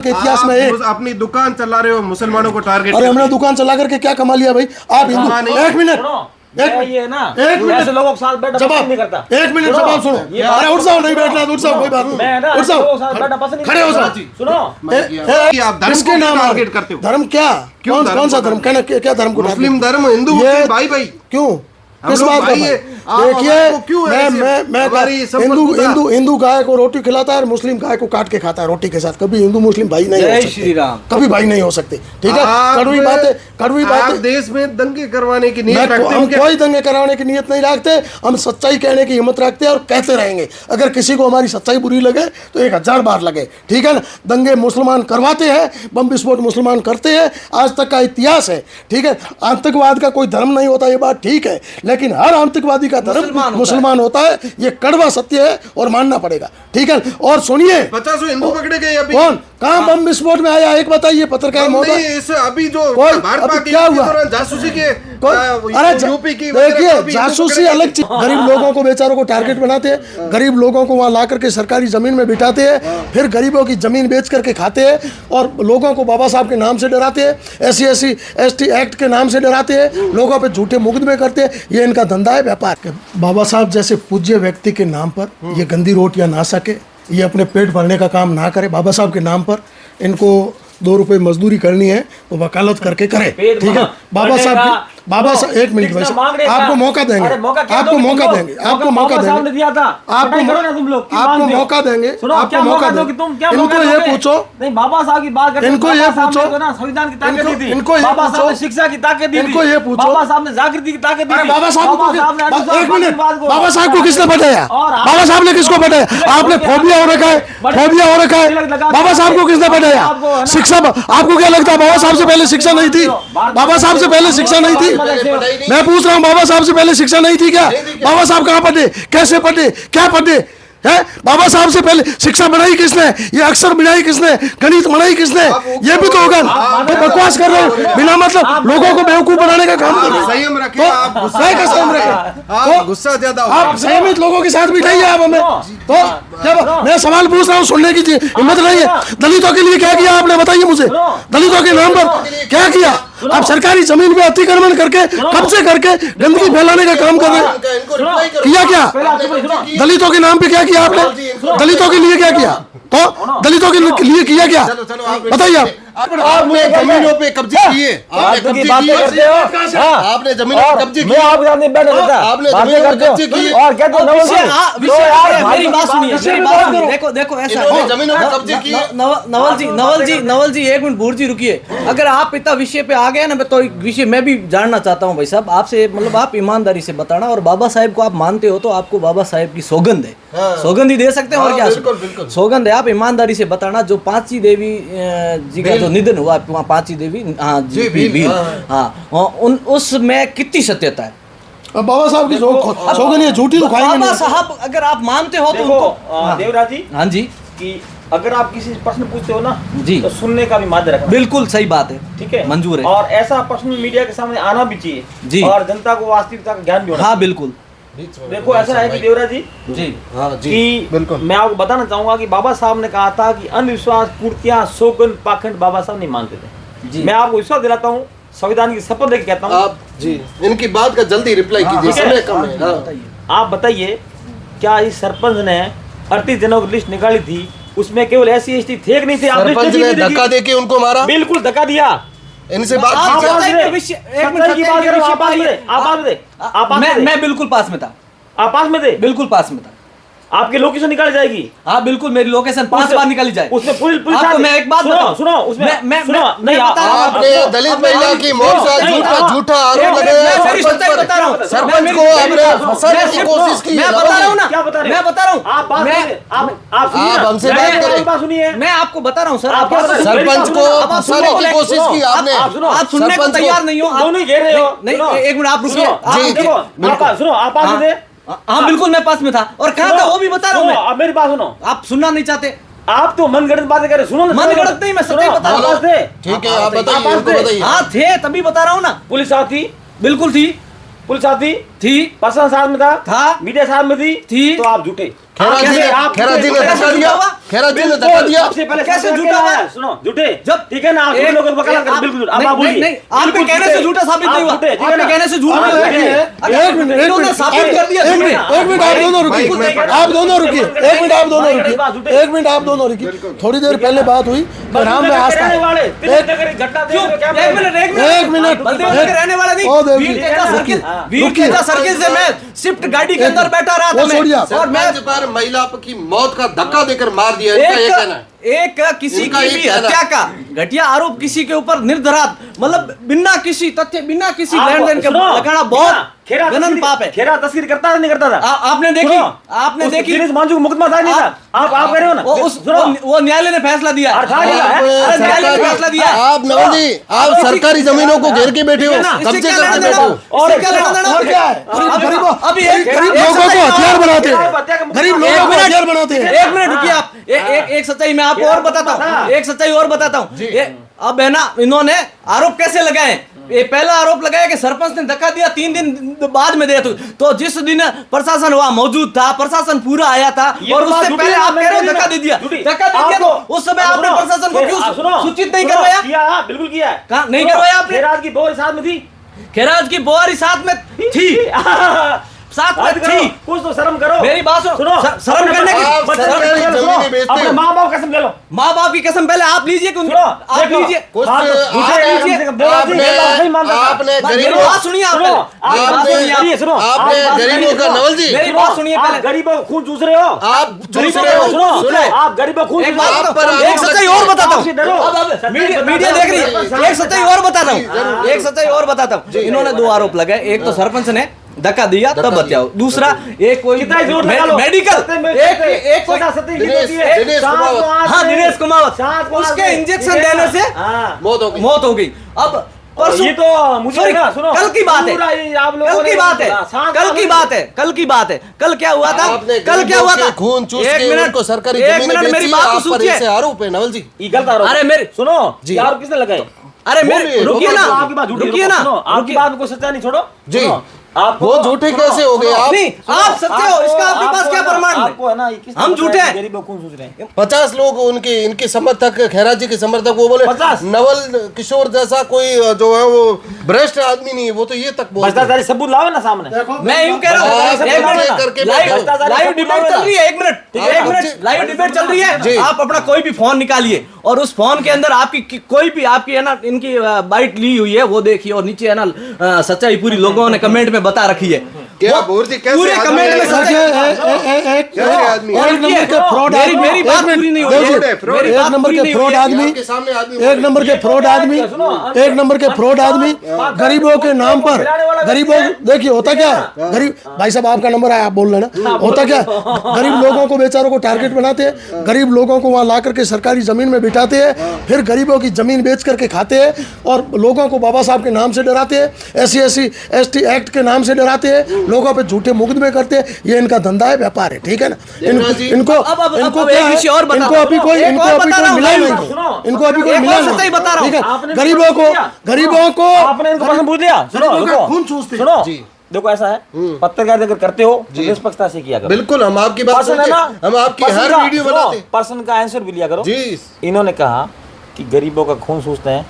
के इतिहास में एक अपनी दुकान चला रहे हो मुसलमानों को टारगेट। अरे हमने दुकान चला करके क्या कमा लिया भाई? आप हिंदू, एक मिनट ये ना ऐसे लोगों के साथ बैठना पसंद नहीं करता। एक मिनट जवाब सुनो। अरे उठ जाओ, नहीं बैठना उठ जाओ, कोई बात नहीं, उठ जाओ, खड़े हो जाओ। सुनो, आप धर्म किसके को नाम टारगेट करते हो? धर्म क्या? कौन सा धर्म? क्या धर्म को? मुस्लिम धर्म, हिंदू भाई भाई क्यों? किस बात का? देखिए हिंदू गाय को रोटी खिलाता है और मुस्लिम गाय को काट के खाता है रोटी के साथ। कभी हिंदू मुस्लिम भाई नहीं हो सकते, कभी भाई नहीं हो सकते। ठीक है, कड़वी बात है। देश में दंगे करवाने की नीयत रखते हम कोई दंगे करवाने की नीयत नहीं रखते। हम सच्चाई कहने की हिम्मत रखते हैं और कहते रहेंगे। अगर किसी को हमारी सच्चाई बुरी लगे तो 1000 बार लगे। ठीक है ना? दंगे मुसलमान करवाते हैं, बम विस्फोट मुसलमान करते हैं, आज तक का इतिहास है। ठीक है, आतंकवाद का कोई धर्म नहीं होता, ये बात ठीक है, लेकिन हर आतंकवादी का धर्म मुसलमान होता है। ये कड़वा सत्य है और मानना पड़ेगा। ठीक है, और सुनिए 50 हिंदू पकड़े गए अभी। कौन कहाँ बम विस्फोट में आया? एक बताइए पत्रकार महोदय। अभी जो अभी क्या हुआ? जासूसी के यूपी की, देखिए जासूसी अलग चीज। गरीब लोगों को बेचारों को टारगेट बनाते हैं, गरीब लोगों को वहां ला करके सरकारी जमीन में बिठाते हैं, फिर गरीबों की जमीन बेच करके खाते हैं और लोगों को बाबा साहब के नाम से डराते हैं, SC ST एक्ट के नाम से डराते हैं, लोगों पे झूठे मुकदमे करते हैं। ये इनका धंधा है, व्यापार। बाबा साहब जैसे पूज्य व्यक्ति के नाम पर ये गंदी रोटियां ना सके, ये अपने पेट भरने का काम ना करे। बाबा साहब के नाम पर इनको 2 रुपए मजदूरी करनी है तो वकालत करके करे। ठीक है, बाबा साहब एक मिनट भाई साहब, आपको मौका देंगे, आपको मौका देंगे, आपको मौका देंगे, आपको मौका देंगे, आपको मौका देंगे। इनको ये पूछो, नहीं बाबा साहब की बात करते, इनको ये पूछो, संविधान की ताकत दी थी, इनको ये बाबा साहब पूछो, ने शिक्षा की ताकत दी थी, इनको ये पूछो, बाबा साहब ने जागृति की ताकत दी थी। बाबा साहब को एक मिनट, बाबा साहब को किसने पटाया? बाबा साहब ने किसको पटाया? आपने फोबिया हो रखा है, फोबिया हो रखा है। बाबा साहब को किसने पटाया? शिक्षा, आपको क्या लगता है बाबा साहब से पहले शिक्षा नहीं थी? बाबा साहब से पहले शिक्षा नहीं थी? मैं पूछ रहा हूँ, बाबा साहब से पहले शिक्षा नहीं थी क्या? बाबा साहब कहाँ पढ़े, कैसे पढ़े, क्या पढ़े है? बाबा साहब से पहले शिक्षा बनाई किसने? ये अक्षर बनाई किसने? गणित बनाई किसने? ये भी तो होगा। तो बकवास कर रहे हो बिना मतलब, लोगों को बेवकूफ बनाने का काम कर रहे हो। संयम रखें, आप गुस्सा ज्यादा, आप संयमित लोगों के साथ बिठाइए आप हमें। तो जब मैं सवाल पूछ रहा हूँ सुनने की हिम्मत नहीं है। दलितों के लिए क्या किया आपने, बताइए मुझे। दलितों के नाम पर क्या किया? आप सरकारी जमीन पे अतिक्रमण करके, कब्जे करके गंदगी फैलाने का काम कर रहे हैं। किया क्या? दलितों के नाम पे क्या किया आपने? दलितों के लिए क्या किया? तो दलितों के लिए किया क्या? बताइए आप। आपने जमीनों पे कब्जे किए, आपने जमीनों पे कब्जे किए, आपने जमीनों पे कब्जे किए और क्या मेरी बात सुनिए। देखो ऐसा है, जमीनों पे कब्जे किए। नवल जी एक मिनट, भूर जी रुकिए। अगर आप इतना विषय पे आ गए ना, तो विषय मैं भी जानना चाहता हूँ भाई साहब आपसे। मतलब आप ईमानदारी से बताना, और बाबा साहेब को आप मानते हो तो आपको बाबा साहेब की सौगंध है, सौगंध ही दे सकते हैं और क्या सौगंध है। आप ईमानदारी से बताना, जो पांची देवी जी का जो निधन हुआ, वहाँ पांची देवी, हाँ जी भील, हाँ उसमें कितनी सत्यता है? अब बाबा साहब की सौगंध ये झूठी तो खाएंगे नहीं। बाबा साहब अगर आप मानते हो तो उनको, देवराज जी, हाँ जी, कि अगर आप किसी प्रश्न पूछते हो ना जी, तो सुनने का भी माध्य रखना। बिल्कुल सही बात है, ठीक है, मंजूर है। और ऐसा प्रश्न मीडिया के सामने आना भी चाहिए जी, और जनता को वास्तविकता का ज्ञान भी होना। हाँ बिल्कुल। देखो ऐसा है कि देवराज जी कि मैं आपको बताना चाहूंगा कि बाबा साहब ने कहा था कि अंधविश्वास, कुर्तियां, शोगन, पाखंड बाबा साहब नहीं मानते थे। मैं आपको विश्वास दिलाता हूँ, संविधान की शपथ लेके कहता हूँ। आप जी इनकी बात का जल्दी रिप्लाई कीजिए, समय कम है। आप बताइए, क्या इस सरपंच ने 38 जनों की लिस्ट निकाली थी, उसमें केवल SC ST थे कि नहीं थे? सरपंच ने धक्का देके उनको मारा, बिल्कुल धक्का दिया। इनसे बात मैं बिल्कुल पास में था। आप पास में थे? बिल्कुल पास में था। आपकी लोकेशन निकाली जाएगी। हाँ बिल्कुल, मेरी लोकेशन 5 बार निकाली जाए। उसमें पुलिस आपको मैं एक बात बताऊं, सुनो उसमें मैं नहीं, आपने दलित महिला की मौत का झूठा आरोप लगाया, सरपंच को आपने फंसाने की कोशिश की। मैं बता रहा हूँ ना, मैं बता रहा हूँ। आप हमसे बात सुनिए, मैं आपको बता रहा हूँ सर। सरपंच को फंसाने की कोशिश की आपने। आप सुनने को तैयार नहीं हो, दोनों घेर रहे हो। नहीं, एक मिनट आप रुकिए। सुनो, आप पास में थे? हाँ बिल्कुल मैं पास में था। और कहाँ था वो भी बता रहा हूँ मैं। अब मेरी बात सुनो, आप सुनना नहीं चाहते। आप तो मनगढ़ंत बातें कर रहे। सुनो, मनगढ़ंत नहीं, मैं सच बता रहा हूँ। ठीक है, आप बताइए। हाँ थे, तभी बता रहा हूँ ना। पुलिस साथ थी? बिल्कुल थी। पुलिस साथ थी? थी। प्रशासन साथ में था? मीडिया साथ में थी? तो आप झूठे। खैरात जी ने धक्का दिया, खैरात जी ने धक्का दिया। सबसे पहले कैसे झूठा हुआ? सुनो झूठे जब ठीक है ना, आप एक- लोगों को वकालत कर आप- बिल्कुल नहीं, आप बोलिए नहीं, आपके कहने से झूठा साबित नहीं हुआ, ठीक है आपके ना? कहने से झूठ आप नहीं हुआ। देखिए, एक मिनट, एक इन्होंने मिनट, साबित कर दिया एक झूठे। मिनट, एक मिनट आप दोनों रुकिए, आप दोनों रुकिए, एक मिनट आप दोनों रुकिए, एक मिनट आप दोनों रुकिए। थोड़ी देर पहले बात हुई राम में आस्था है। वाले एक घटना देख रहे हो क्या? एक मिनट एक मिनट, बलदेव के रहने वाला नहीं, ओ देव जी, वीर तेजा सर्किल, हाँ। वीर तेजा सर्किल से मैं स्विफ्ट गाड़ी के अंदर बैठा रहा था वो छोड़िए आप। और मैं सरपंच पर महिला की मौत का धक्का देकर मार दिया, इनका ये कहना है। एक किसी इनका की ये भी कहना हत्या का घटिया आरोप किसी के ऊपर निर्धरात, मतलब बिना किसी तथ्य, बिना किसी लेन देन के लगाना बहुत गणन पाप है। खेरा तस्करी करता था नहीं करता था? आपने देखी, आपने देखी दिनेश मांझू को मुकदमा था नहीं था? आप कह रहे हो ना? वो न्यायालय ने फैसला दिया, अर्थात ये है। अरे न्यायालय ने फैसला दिया। आप नवल जी, आप सरकारी जमीनों को घेर के बैठे हो, कब्जे क्या करके लेना बैठे देना? हो। और इससे क्या लेना देना? और क्या है? गरीबों अभी एक गरीब लोगों को हथियार बनाते हैं, गरीब लोगों को हथियार बनाते हैं। एक मिनट रुकिए आप, एक सच्चाई मैं आपको और बताता हूँ, एक सच्चाई और बताता हूँ। अब है ना, इन्होंने आरोप कैसे लगाए? ये पहला आरोप लगाया कि सरपंच ने धक्का दिया, 3 दिन बाद में दे तो जिस दिन प्रशासन वहां मौजूद था, प्रशासन पूरा आया था, और उससे पहले आप कह रहे हो धक्का दे दिया, धक्का दे दिया, तो उस समय आपने प्रशासन को क्यों सूचित नहीं करवाया? किया, बिल्कुल किया। कहा नहीं करवाया आपने? खेराज की बोरी साथ में थी, खेराज की बोरी साथ में थी, साथ में थी। कुछ तो शर्म करो। मेरी बात सुनो, शर्म करने की, आप सरकारी जमीनें बेचते अपने हो। माँ बाप कसम ले लो। माँ बाप की कसम पहले आप लीजिए, सुनो, आप देखो, लीजिए। कुछ हाँ, तो आप- झूठे हैं, लीजिए। कम से कम देवराज जी, आपने- ये बात नहीं मानता था। आपने मेरी गरीबों बात सुनिए आप सुनो, पहले। आप आपने- बात सुनिए, सुनो, आपने आप बात गरीबों सुनिए, का सुनो। नवल जी, मेरी बात सुनिए आप पहले। गरीबों का खून चूस रहे हो। आप चूस गरीबों रहे का हो। खून चूस सुनो, रहे हो। आप गरीबों खून एक चूस रहे हो। बात पर तो, एक सच्चाई और बताता आपसे डरो। हूँ, अब मीडिया देख रही है, एक सच्चाई और बताता हूँ, एक सच्चाई और बताता हूँ। इन्होंने 2 आरोप लगाए, एक तो सरपंच ने धक्का दिया तब बचाओ, दूसरा एक कोई कितना जोर लगा लो। मेडिकल, एक कोई दिनेश कुमावत। हाँ दिनेश कुमावत, उसके इंजेक्शन देने से मौत हो गई। मौत हो गई। अब परसों ये तो मुझे Sorry, ना सुनो, कल की बात है, पूरा ये आप लोगों कल ने की बात है, सांस कल की बात है, कल की बात है। कल क्या हुआ था? आपने कल क्या हुआ गरीबों था? के खून चूस एक के मिनट, उनको सरकारी एक जमीनें मिनट मेरी बेची, बात तो आप पर सुनिए। ऐसे आरोप है नवल जी। ये गलत आरोप। अरे मेरे सुनो जी। ये आरोप किसने लगाए? अरे बोलिए, मेरे रुकिए ना, आपकी बात झूठी है, रुकिए रुको, ना, सुनो, आपकी रुकिए। बात को सच्चा नहीं छोड़ो। जी। सुनो, आपको वो तो- झूठे सुनो, कैसे हो गए सुनो, आप? नहीं, आप सत्य हो, इसका आपके पास क्या प्रमाण है? आपको है ना, ये किसने हम बताया झूठे कि हैं। गरीबों खून सोच रहे हैं? 50 लोग उनके इनके समर्थक, खैरात जी के समर्थक, वो बोले 50? नवल किशोर जैसा कोई जो है वो भ्रष्ट आदमी नहीं है, वो तो ये तक बोलते हैं। भ्रष्टाचारी सबूत लाओ ना सामने। मैं यूं कह रहा हूँ, आप एक कब्जे मिनट, करके लाइव बैठे हो। लाइव डिबेट चल रही है, एक मिनट, ठीक है, एक कब्जे- मिनट, लाइव डिबेट चल रही जी। है। आप अपना कोई भी फोन निकालिए और उस फोन के अंदर आपकी कोई भी आपकी है ना, इनकी बाइट ली हुई है वो देखिए, और नीचे है ना सच्चाई पूरी लोगों ने कमेंट में बता रखी है। क्या वो बोलती कैसे पूरे आदमी कमेंट है? में सच्चाई। कैसे आदमी है? एक नंबर के फ्रॉड मेरी आदमी, मेरी बात पूरी नहीं हुई है। फ्रॉड है, फ्रॉड मेरी है। बात एक नंबर पूरी के नहीं फ्रॉड हुई है। आदमी, आपके सामने आदमी एक नंबर के फ्रॉड आदमी, एक नंबर के फ्रॉड आदमी, गरीबों के नाम पर गरीबों, देखिए होता क्या है, गरीब भाई साहब आपका नंबर आया, आप बोल रहे ना, होता क्या है, गरीब लोगों को बेचारों को टारगेट बनाते हैं, गरीब लोगों को वहाँ ला करके सरकारी जमीन में बिठाते हैं, फिर गरीबों की जमीन बेच करके खाते हैं, और लोगों को बाबा साहब के नाम से डराते हैं, SC ST एक्ट के नाम से डराते हैं, लोगों पे झूठे मुकदमे करते हैं। ये इनका धंधा है, व्यापार है, ठीक है ना। इनको अब इनको एक क्या है, विषय और बता इनको रहा अभी हूं, कोई एक इनको और अभी बता कोई रहा हूं, मिला लाइव नहीं, सुनो, इनको अभी कोई एक मिला और नहीं, सच्चाई बता रहा हूं। ठीक है। आपने गरीबों को आपने इनको प्रश्न पूछ लिया। सुनो गरीबों का रुको, खून चूसते हैं। सुनो जी। देखो ऐसा है, पत्रकारिता अगर करते हो तो निष्पक्षता से किया करो। बिल्कुल, हम आपकी बात पर्सन है सुनते ना, हैं, हम आपकी पर्सन हर का- वीडियो सुनो, बनाते हैं। पर्सन का आंसर भी लिया करो। जी। इन्होंने कहा कि गरीबों का खून सूसते हैं,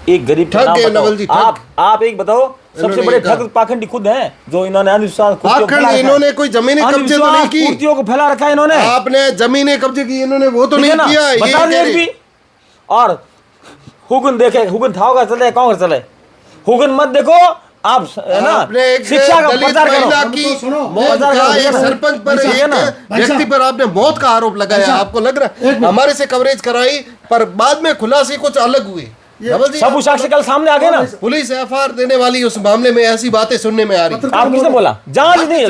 एक गरीब का ठग नाम गए बताओ। नवल जी, ठग। आप एक बताओ, सबसे इन्होंने बड़े ये कहा। ठग पाखंडी खुद हैं, जो इन्होंने अंधविश्वास खुद को फैला आखिर रखा है। इन्होंने कोई जमीनें कब्जे तो नहीं अंधविश्वास की, मूर्तियों को फैला रखा है इन्होंने। आपने जमीनें कब्जे की, इन्होंने वो तो ठीक नहीं है ना? किया। ये बता कह दें रहे- भी। और हुकुन देखे, हुकुन था होगा चले, कौन चले, हुकुन मत देखो आप, है ना, आपने एक शिक्षा का दलित प्रचार महिला करो। की तो सुनो, मौत प्रचार का, करो, एक ठीक है ना? सरपंच पर, ठीक है एक ना? व्यक्ति पर आपने मौत का आरोप लगाया, आपको लग रहा है हमारे से कवरेज कराई, पर बाद में खुलासे कुछ अलग हुए। नवल जी, सब साक्ष्य कल सामने आ गए ना। पुलिस FIR देने वाली उस मामले में ऐसी बातें सुनने में आ रही। आप किसने बोला? जांच नहीं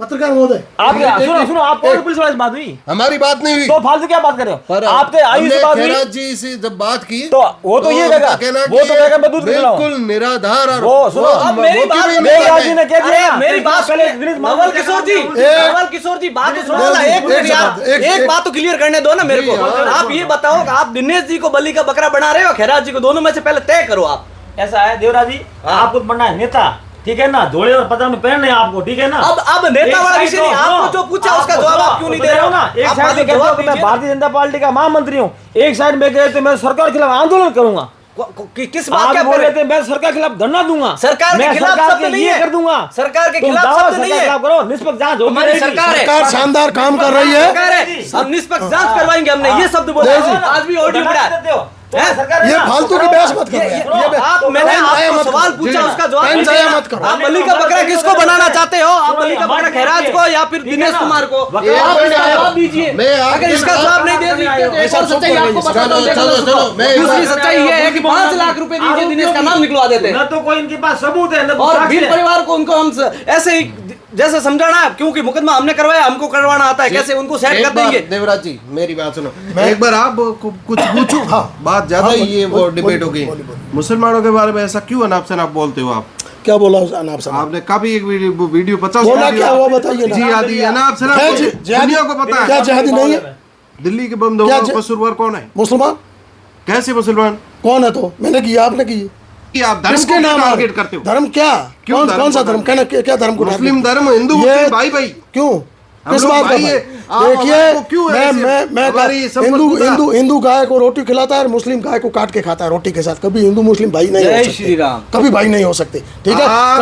पत्रकार महोदय, आप सुनो आप कौन पुलिस वाले से बात हुई? हमारी बात नहीं हुई, तो फालतू क्या बात कर रहे हो? पर आपके आयु से हमने बात हुई खैरात जी से जब बात की तो वो तो ये उनका कहेगा, कहना वो कि तो कहेगा मैं दूध पिलाऊं। बिल्कुल निराधार और वो सुनो, अब मेरी वो बात क्यों मेरे नहीं राजी ने कर कह दिया ना, मेरी बात पहले सुनिए। दिनेश नवल किशोर जी, नवल किशोर जी, बात तो सुनो ना, एक मिनट यार, एक बात तो क्लियर करने दो ना मेरे को। आप ये बताओ कि आप दिनेश जी को बलि का बकरा बना रहे हो, खैरात जी को, दोनों में से पहले तय करो आप। ऐसा है देवराज जी, आपको बनना है नेता, ठीक है ना, जोड़े और पजामे पहनने आपको, ठीक है ना। अब नेता वाला विषय नहीं, आपको जो पूछा उसका जवाब आप क्यों नहीं दे रहे हो? ना एक साइड में कहते हो कि मैं भारतीय जनता पार्टी का महामंत्री हूँ, एक साइड में कहते मैं सरकार के खिलाफ आंदोलन करूंगा। किस बात आप का बोल रहे थे मैं सरकार के खिलाफ धरना दूंगा, सरकार के खिलाफ शब्द नहीं है, कर दूंगा, सरकार के तुम खिलाफ दावा शब्द नहीं सरकार के है। खिलाफ करो, निष्पक्ष जांच होगी हमारी रहेगी। सरकार है, सरकार शानदार काम कर रही है। सरकार है, हम निष्पक्ष जांच करवाएंगे, हमने ये शब्द बोला है, आज भी ऑडियो पड़ा है। ये फालतू की बहस मत करो। आप मैंने आपको सवाल पूछा, उसका जवाब नहीं जाया दिया। मत करो। आप बलि का बकरा किसको बनाना चाहते हो? आप बलि का बकरा खैराज को या फिर दिनेश कुमार को? आप इसका जवाब दीजिए। अगर इसका जवाब नहीं दे दीजिए तो एक और सच्चाई आपको बताता हूँ। दूसरी सच्चाई ये है कि 5 लाख रुपए दीजिए, दिनेश का नाम निकलवा देते हैं। न तो कोई इनके पास सबूत है, न और भील परिवार को उनको हम ऐसे ही जैसे समझाना है, क्योंकि मुकदमा हमने करवाया, हमको करवाना आता है, कैसे उनको सेट कर देंगे। देवराज जी मेरी बात सुनो, एक बार आप कुछ पूछो। हाँ बात ज्यादा ही ये वो डिबेट हो गई मुसलमानों के बारे में। ऐसा क्यों अनाप शनाप बोलते हो आप? क्या बोला अनाप शनाप? आपने कभी एक वीडियो 50 बोला क्या हुआ बताइए ना। जिहादी अनाप शनाप दुनिया को पता है। क्या जिहादी नहीं है? दिल्ली के बम धमाके का कसूरवार कौन है? मुसलमान। कैसे मुसलमान? कौन है? तो मैंने किया, आपने की? आप धर्म किसके को नाम टारगेट करते हो? धर्म क्या? कौन सा धर्म? क्या धर्म को? मुस्लिम धर्म, हिंदू ये भाई भाई क्यों? हम किस लोग बात का भाई भाई? है। आप देखिए हमारे को क्यों ऐसे- मैं हमारी संपत्ति हिंदू गाय को रोटी खिलाता है और मुस्लिम गाय को काट के खाता है रोटी के साथ। कभी हिंदू मुस्लिम भाई नहीं हो जय सकते। श्री राम। कभी भाई नहीं हो सकते, ठीक है। आप-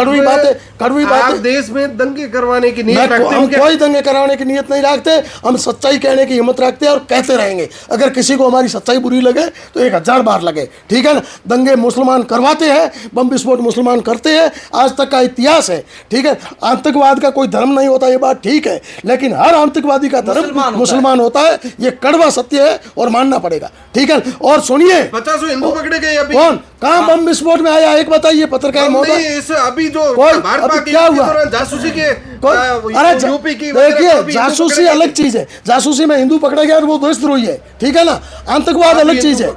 कड़वी आप बातें। देश में दंगे करवाने की नीयत रखते हम हो क्या? कोई दंगे कराने की नीयत नहीं रखते। हम सच्चाई कहने की हिम्मत रखते हैं और कहते रहेंगे। अगर किसी को हमारी सच्चाई बुरी लगे तो 1000 बार लगे, ठीक है ना। दंगे मुसलमान करवाते हैं, बम विस्फोट मुसलमान करते हैं, आज तक का इतिहास है, ठीक है। आतंकवाद का कोई धर्म नहीं होता, ये बात ठीक है, लेकिन हर आतंकवादी का धर्म मुसलमान होता है। ये कड़वा सत्य है और मानना पड़ेगा, ठीक है। और सुनिए, 50 हिंदू पकड़े गए अभी। कौन कहाँ बम विस्फोट में आया? एक बताइए पत्रकार महोदय। अभी जो कोई- भाजपा अभी के क्या हुआ? दौरान जासूसी के अरे यूपी की देखिए, जासूसी अलग चीज है। जासूसी में हिंदू पकड़ा गया तो वो देशद्रोही है, ठीक है ना। आतंकवाद अलग चीज है।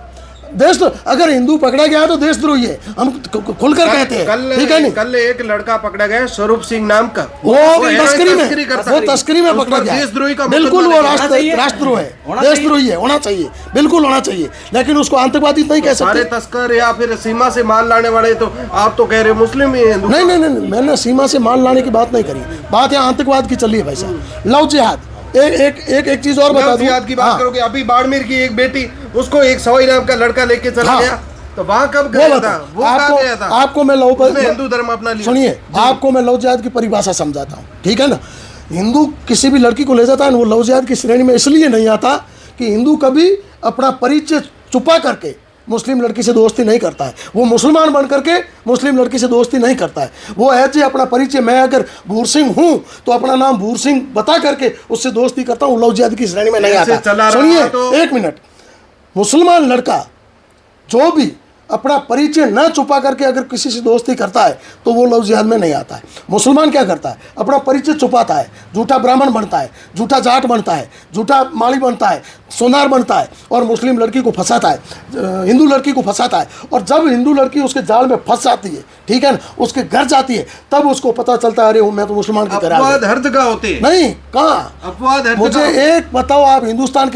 देश, अगर हिंदू पकड़ा गया तो देशद्रोही है, हम खुलकर कहते हैं, ठीक है नहीं। कल एक लड़का पकड़ा गया स्वरूप सिंह नाम का, वो तस्करी करता में तस्करी में पकड़ा गया। देशद्रोही का बिल्कुल वो चाहिए। राष्ट्रद्रोह है, देशद्रोही है, होना चाहिए, बिल्कुल होना चाहिए, लेकिन उसको आतंकवादी नहीं कह सारे सकते। तस्कर या फिर सीमा से माल लाने वाले, तो आप तो कह रहे हो मुस्लिम ही हिंदू। नहीं नहीं नहीं, मैंने सीमा से माल लाने की बात नहीं करी। बात यहाँ आतंकवाद की चली है भाई साहब। लव जिहाद। एक चीज और बता दूं। जिहाद की बात करोगे, अभी बाड़मेर की एक बेटी, उसको एक सवाई नाम का लड़का लेके चला हाँ। गया, तो वहाँ कब वो गया बता, था? वो कहाँ गया था? आपको मैं लव उसने हिंदू धर्म अपना लिया। सुनिए, आपको मैं लव जिहाद की परिभाषा समझाता हूँ, ठीक है ना। हिंदू किसी भी लड़की को ले जाता है वो लव जिहाद की श्रेणी में इसलिए नहीं आता कि हिंदू कभी अपना परिचय छुपा करके मुस्लिम लड़की से दोस्ती नहीं करता है। वो मुसलमान बन करके मुस्लिम लड़की से दोस्ती नहीं करता है। वो ऐसे अपना परिचय, मैं अगर भूर सिंह हूँ तो अपना नाम भूर सिंह बता करके उससे दोस्ती करता हूँ, लव जिहाद की श्रेणी में नहीं आता। सुनिए एक मिनट, मुसलमान लड़का जो भी अपना परिचय न छुपा करके अगर किसी से दोस्ती करता है तो वो लव जिहाद में नहीं आता है। मुसलमान क्या करता है? अपना परिचय छुपाता है, झूठा ब्राह्मण बनता है, झूठा जाट बनता है, झूठा माली बनता है, सोनार बनता है और मुस्लिम लड़की को फंसाता है, हिंदू लड़की को फंसाता है। और जब हिंदू लड़की उसके जाल में फंस जाती है, ठीक है ना, उसके घर जाती है, तब उसको पता चलता है अरे मैं तो मुसलमान की तरह। अपवाद हर जगह होते हैं। नहीं, कहाँ अपवाद हर मुझे जगह। एक बताओ, आप हिंदुस्तान